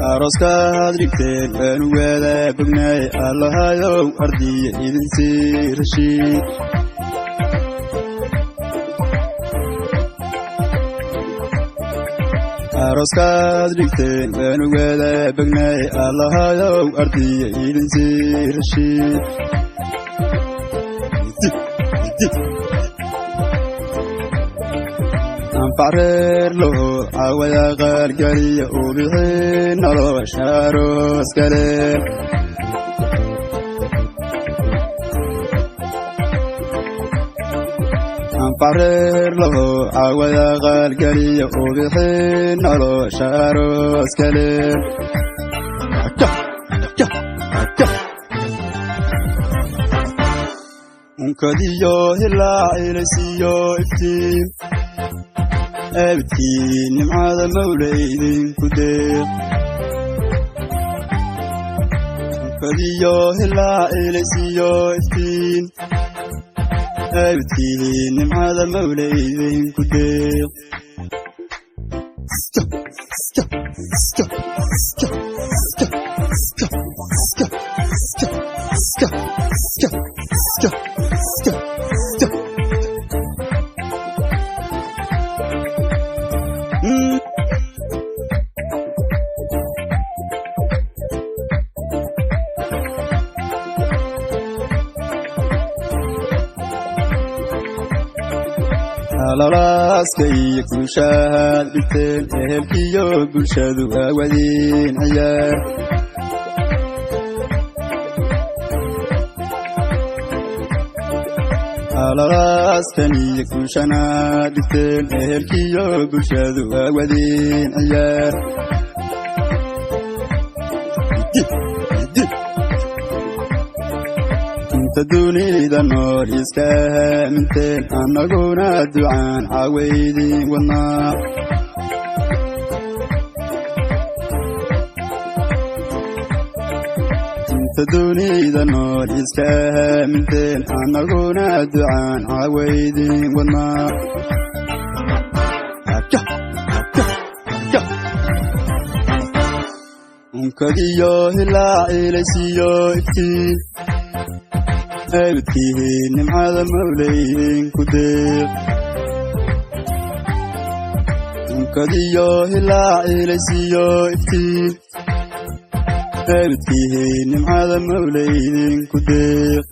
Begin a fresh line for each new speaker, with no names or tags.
aroska hadrigteen baan wada bognay allahayow ardiya idin siirashi aroska hadrigteen baan wada bognay allahayow ardiya idin siirashi anfareer loo awaya qalgaliya oo bixin nolosha aroos kale anfareer loo awaya qalgaliya oo bixin nolosha aroos kale unkadiyo hilaa ilasiyo iftiin abtiin nimcada mawlaydin ku deeq unkadiyo hilaa ilasiyo iftiin abtiin nimcada mawlaydin ku deeq alalaskay kushahad biteen ehelkiyo bulshadu awadin ciyaar alalaskay kushahad biteen ehelkiyo bulshadu awadin ciyaar dunida nool iska aaminteen annaguna ducaan cawaydin wadnaa inta dunida nool iska aaminteen annaguna ducaan cawaydin wadnaa unkadiyo hilaa ilaysiyo iftiin abtiin nimcada mawlaydin ku deeq unkadiyo hilaa ilaysiyo iftiin abtiin nimcada mawlaydin ku deeq